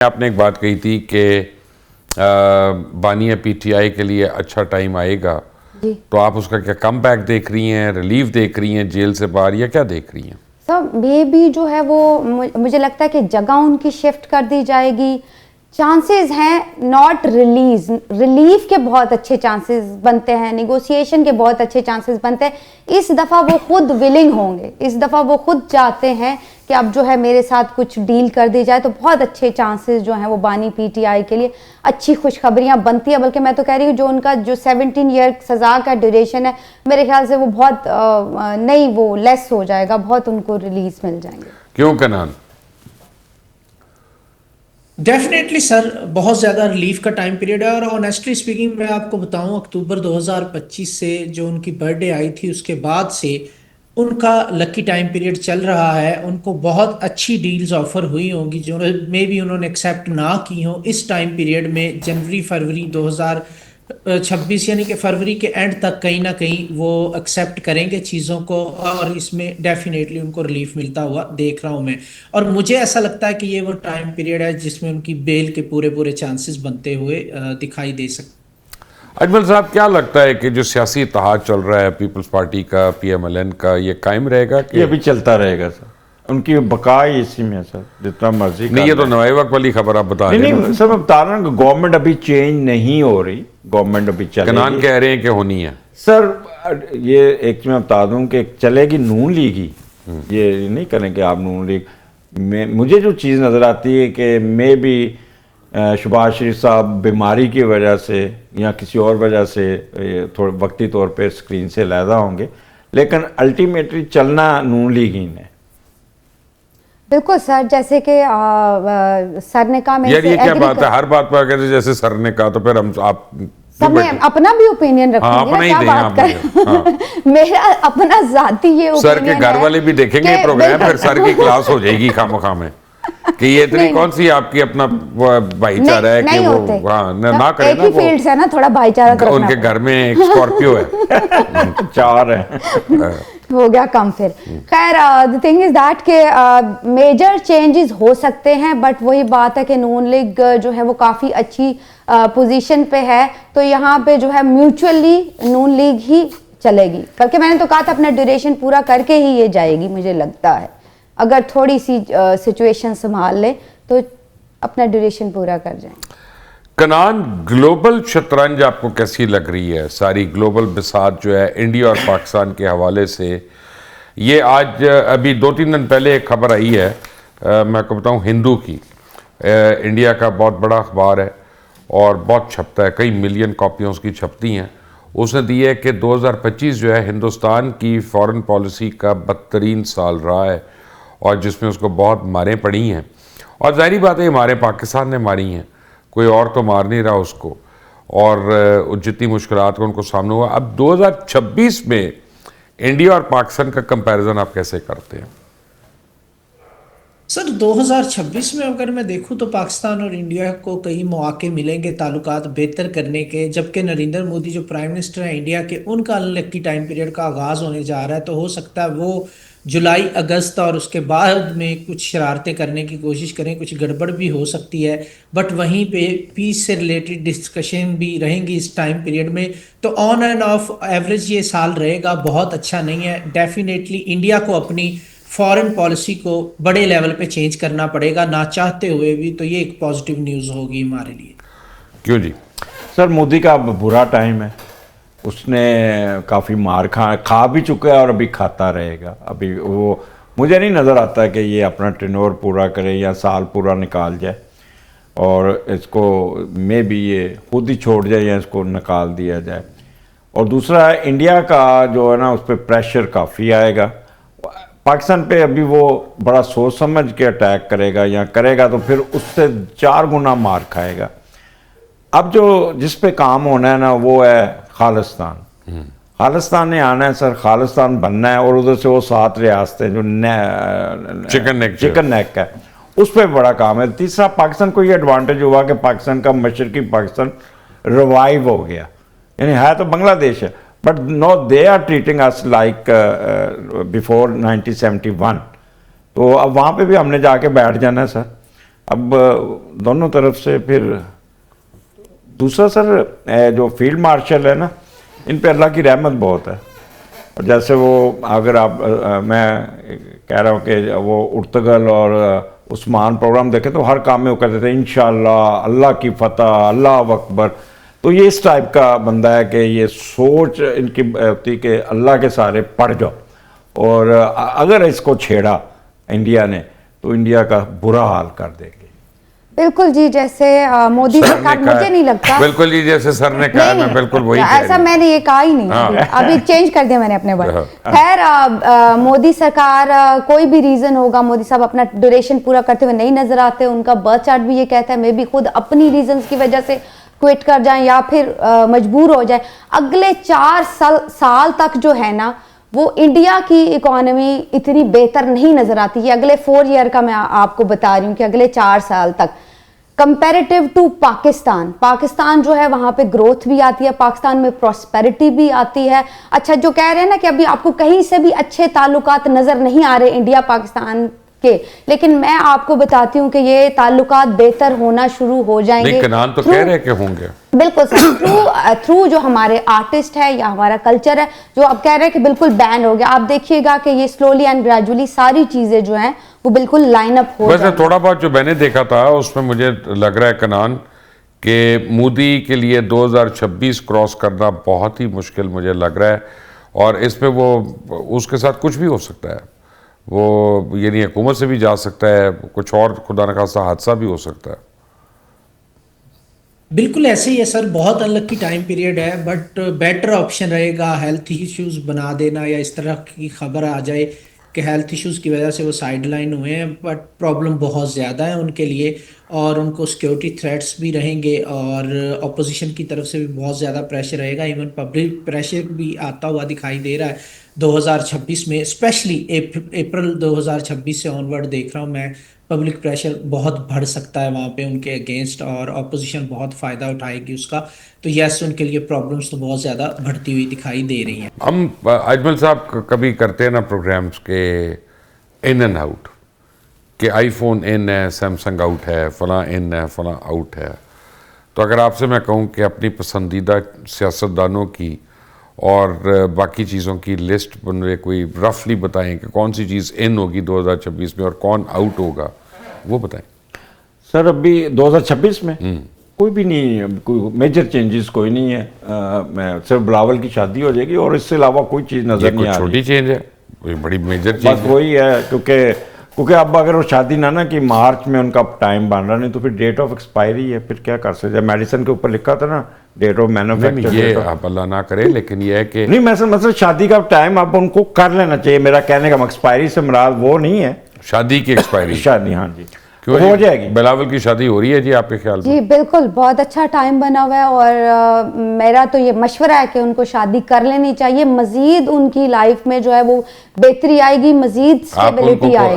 आपने एक बात कही थी कि बानिया पीटीआई के लिए अच्छा टाइम आएगा, तो आप उसका क्या कम बैक देख रही हैं, रिलीफ देख रही हैं जेल से बाहर, या क्या देख रही हैं? सर मे भी जो है वो मुझे लगता है कि जगह उनकी शिफ्ट कर दी जाएगी। चांसेस हैं नॉट रिलीफ के बहुत अच्छे चांसेस बनते हैं, नेगोशिएशन के बहुत अच्छे चांसेस बनते हैं। इस दफ़ा वो खुद विलिंग होंगे, इस दफ़ा वो खुद चाहते हैं कि अब जो है मेरे साथ कुछ डील कर दी जाए, तो बहुत अच्छे चांसेस जो हैं वो बानी पीटीआई के लिए अच्छी खुशखबरियां बनती है। बल्कि मैं तो कह रही हूँ जो उनका जो 17 ईयर सज़ा का ड्यूरेशन है, मेरे ख्याल से वो बहुत नहीं वो लेस हो जाएगा, बहुत उनको रिलीज मिल जाएंगे। क्यों कनान? डेफिनेटली सर, बहुत ज़्यादा रिलीफ का टाइम पीरियड है। और ऑनेस्टली स्पीकिंग मैं आपको बताऊं, अक्टूबर 2025 से जो उनकी बर्थडे आई थी उसके बाद से उनका लकी टाइम पीरियड चल रहा है। उनको बहुत अच्छी डील्स ऑफर हुई होंगी जो मे भी उन्होंने एक्सेप्ट ना की हो इस टाइम पीरियड में। जनवरी फरवरी 2026 यानी कि फरवरी के एंड तक कहीं ना कहीं वो एक्सेप्ट करेंगे चीज़ों को, और इसमें डेफिनेटली उनको रिलीफ मिलता हुआ देख रहा हूँ मैं। और मुझे ऐसा लगता है कि ये वो टाइम पीरियड है जिसमें उनकी बेल के पूरे पूरे चांसेस बनते हुए दिखाई दे सकते। अजमल साहब, क्या लगता है कि जो सियासी इत्तेहाद चल रहा है पीपल्स पार्टी का, पीएमएलएन का, ये कायम रहेगा कि ये भी चलता रहेगा सर? उनकी बका ही इसी में सर, जितना मर्जी नहीं? ये तो नवाई वक्त वाली खबर आप बता नहीं रहे नहीं सर, मैं बता रहा हूँ गवर्नमेंट अभी चेंज नहीं हो रही, गवर्नमेंट अभी चलेगी। कनान कह रहे हैं कि होनी है सर ये एक मैं बता दूं कि चलेगी नून लीग ही, ये नहीं करेंगे आप नून लीग में। मुझे जो चीज़ नज़र आती है कि मे भी शहबाज शरीफ साहब बीमारी की वजह से या किसी और वजह से थोड़े वक्ती तौर पे स्क्रीन से अलहदा होंगे, लेकिन अल्टीमेटली चलना नून लीग ही ने। बिल्कुल सर, जैसे कि सर ने कहा, यार ये क्या बात है, हर बात पर अगर जैसे सर ने कहा तो फिर हम आप सब में अपना भी ओपिनियन रखूंगी ना, क्या बात कर मेरा अपना जाती ये ओपिनियन सर के घर वाले भी देखेंगे प्रोग्राम, फिर सर की क्लास हो जाएगी खामखा में कि ये इतनी कौन सी आपकी अपना भाईचारा है कि वो ना करे ना, वो फील्ड है ना, थोड़ा भाईचारा तो उनके घर में एक स्कॉर्पियो है 4 है हो गया कम फिर। खैर द थिंग इज दैट के मेजर चेंजेस हो सकते हैं, बट वही बात है कि नून लीग जो है वो काफ़ी अच्छी पोजीशन पे है, तो यहाँ पे जो है म्यूचुअली नून लीग ही चलेगी। बल्कि मैंने तो कहा था अपना ड्यूरेशन पूरा करके ही ये जाएगी, मुझे लगता है अगर थोड़ी सी सिचुएशन संभाल ले तो अपना ड्यूरेशन पूरा कर जाए। कनान, ग्लोबल शतरंज आपको कैसी लग रही है? सारी ग्लोबल बिसात जो है इंडिया और पाकिस्तान के हवाले से, ये आज अभी 2-3 दिन पहले एक खबर आई है, मैं आपको बताऊं, हिंदू की, इंडिया का बहुत बड़ा अखबार है और बहुत छपता है, कई मिलियन कॉपियाँ उसकी छपती हैं। उसने दी है कि 2025 जो है हिंदुस्तान की फॉरेन पॉलिसी का बदतरीन साल रहा है, और जिसमें उसको बहुत मारें पड़ी हैं। और जाहिर बात है ये मारें पाकिस्तान ने मारी हैं, कोई और तो मार नहीं रहा उसको, और जितनी मुश्किलात का उनको सामना हुआ। अब 2026 में इंडिया और पाकिस्तान का कंपैरिजन आप कैसे करते हैं? सर 2026 में अगर मैं देखूं तो पाकिस्तान और इंडिया को कई मौके मिलेंगे ताल्लुकात बेहतर करने के, जबकि नरेंद्र मोदी जो प्राइम मिनिस्टर हैं इंडिया के, उनका अनलकी टाइम पीरियड का आगाज़ होने जा रहा है। तो हो सकता है वो जुलाई अगस्त और उसके बाद में कुछ शरारतें करने की कोशिश करें, कुछ गड़बड़ भी हो सकती है। बट वहीं पे पीस से रिलेटेड डिस्कशन भी रहेंगी इस टाइम पीरियड में। तो ऑन एंड ऑफ एवरेज ये साल रहेगा, बहुत अच्छा नहीं है। डेफिनेटली इंडिया को अपनी फॉरेन पॉलिसी को बड़े लेवल पे चेंज करना पड़ेगा, ना चाहते हुए भी। तो ये एक पॉजिटिव न्यूज़ होगी हमारे लिए। क्यों जी? सर मोदी का बुरा टाइम है, उसने काफ़ी मार खा भी चुका है और अभी खाता रहेगा। अभी वो मुझे नहीं नज़र आता कि ये अपना टेन्योर पूरा करे या साल पूरा निकाल जाए, और इसको मे भी ये खुद ही छोड़ जाए या इसको निकाल दिया जाए। और दूसरा, इंडिया का जो है ना उस पर प्रेशर काफ़ी आएगा। पाकिस्तान पे अभी वो बड़ा सोच समझ के अटैक करेगा, या करेगा तो फिर उससे 4 गुना मार खाएगा। अब जो जिस पे काम होना है ना वो है खालिस्तान। खालिस्तान ने आना है सर, खालिस्तान बनना है, और उधर से वो 7 रियासतें जो चिकन नेक है उस पर बड़ा काम है। तीसरा, पाकिस्तान को ये एडवांटेज हुआ कि पाकिस्तान का मशरकी पाकिस्तान रिवाइव हो गया, यानी है तो बांग्लादेश है, but no they are treating us like before 1971। तो अब वहाँ पे भी हमने जाके बैठ जाना है सर। अब दोनों तरफ से फिर दूसरा सर जो फील्ड मार्शल है ना, इन पे अल्लाह की रहमत बहुत है। और जैसे वो अगर आप मैं कह रहा हूँ कि वो उर्तगल और उस्मान प्रोग्राम देखे तो हर काम में वो कहते थे इंशाअल्लाह, अल्लाह की फतह, अल्लाह अकबर। तो ये इस टाइप का बंदा है कि ये सोच इनकी होती कि अल्लाह के सहारे पड़ जाओ, और अगर इसको छेड़ा इंडिया ने तो इंडिया का बुरा हाल कर देगी। बिल्कुल जी, जैसे मोदी सरकार, मुझे नहीं लगता, बिल्कुल जी जैसे सर ने कहा, मैं बिल्कुल वही कह ऐसा रही मैंने ये कहा ही नहीं। हाँ। अभी चेंज कर दिया मैंने अपने वर्ड। खैर मोदी सरकार, कोई भी रीजन होगा, मोदी साहब अपना ड्यूरेशन पूरा करते हुए नहीं नजर आते। उनका बर्थ चार्ट भी ये कहता है मे बी खुद अपनी रीजंस की वजह से क्विट कर जाएं या फिर मजबूर हो जाए। अगले 4 साल तक जो है ना, वो इंडिया की इकोनॉमी इतनी बेहतर नहीं नजर आती है। अगले 4 ईयर का मैं आपको बता रही हूँ कि अगले 4 साल तक कंपैरेटिव टू पाकिस्तान जो है वहां पे ग्रोथ भी आती है, पाकिस्तान में प्रॉस्पेरिटी भी आती है। अच्छा, जो कह रहे हैं ना कि अभी आपको कहीं से भी अच्छे ताल्लुकात नजर नहीं आ रहे इंडिया पाकिस्तान के, लेकिन मैं आपको बताती हूँ कि ये ताल्लुकात बेहतर होना शुरू हो जाएंगे। नहीं, कनान तो कह रहे हैं कि होंगे। बिल्कुल सर, थ्रू जो हमारे आर्टिस्ट है या हमारा कल्चर है, जो अब कह रहे हैं कि बिल्कुल बैन हो गया। आप देखिएगा कि ये स्लोली एंड ग्रेजुअली सारी चीजें जो हैं वो बिल्कुल लाइन अप हो वैसे जाएंगी। थोड़ा बहुत जो मैंने देखा था उसमें मुझे लग रहा है कनान कि मोदी के लिए 2026 क्रॉस करना बहुत ही मुश्किल मुझे लग रहा है, और इसमें वो उसके साथ कुछ भी हो सकता है। वो यानी हुकूमत से भी जा सकता है, कुछ और खुदा न खास्ता हादसा भी हो सकता है। बिल्कुल ऐसे ही है सर, बहुत अनलकी टाइम पीरियड है, बट बेटर ऑप्शन रहेगा हेल्थ इश्यूज बना देना, या इस तरह की खबर आ जाए कि हेल्थ इश्यूज की वजह से वो साइडलाइन हुए हैं, बट प्रॉब्लम बहुत ज़्यादा है उनके लिए, और उनको सिक्योरिटी थ्रेट्स भी रहेंगे, और अपोजिशन की तरफ से भी बहुत ज़्यादा प्रेशर रहेगा। इवन पब्लिक प्रेशर भी आता हुआ दिखाई दे रहा है 2026 में, स्पेशली अप्रैल 2026 से ऑनवर्ड देख रहा हूँ मैं, पब्लिक प्रेशर बहुत बढ़ सकता है वहाँ पे उनके अगेंस्ट, और अपोजिशन बहुत फ़ायदा उठाएगी उसका। तो यस, उनके लिए प्रॉब्लम्स तो बहुत ज़्यादा बढ़ती हुई दिखाई दे रही हैं। हम अजमल साहब कभी करते हैं ना प्रोग्राम्स के इन एंड आउट, कि आईफोन इन है, सैमसंग आउट है, फलां इन है, फलां आउट है। तो अगर आपसे मैं कहूँ कि अपनी पसंदीदा सियासतदानों की और बाकी चीज़ों की लिस्ट मुझे कोई रफली बताएं कि कौन सी चीज़ इन होगी 2026 में और कौन आउट होगा, वो बताएं। सर अभी 2026 में कोई भी नहीं है, कोई मेजर चेंजेस कोई नहीं है। मैं सिर्फ बिलावल की शादी हो जाएगी और इससे अलावा कोई चीज़ नज़र नहीं आ रही। छोटी चेंज है, कोई बड़ी मेजर बस चेंज वही है, क्योंकि अब अगर वो शादी ना कि मार्च में उनका टाइम बन रहा, नहीं तो फिर डेट ऑफ एक्सपायरी है, फिर क्या कर सकते हैं। मेडिसिन के ऊपर लिखा था ना डेट ऑफ मैन्युफैक्चर, ये आप अल्लाह ना करे, लेकिन ये है कि नहीं, मैं मतलब शादी का टाइम अब उनको कर लेना चाहिए। मेरा कहने का एक्सपायरी से मुराद वो नहीं है, शादी की एक्सपायरी। शादी, हाँ जी, क्यों हो जाएगी। बिलावल की शादी हो रही है जी आपके ख्याल में? जी बिल्कुल, बहुत अच्छा टाइम बना हुआ है, और मेरा तो ये मशवरा है कि उनको शादी कर लेनी चाहिए। मजीद उनकी लाइफ में जो है वो बेहतरी आएगी, मजीद स्टेबिलिटी आएगी।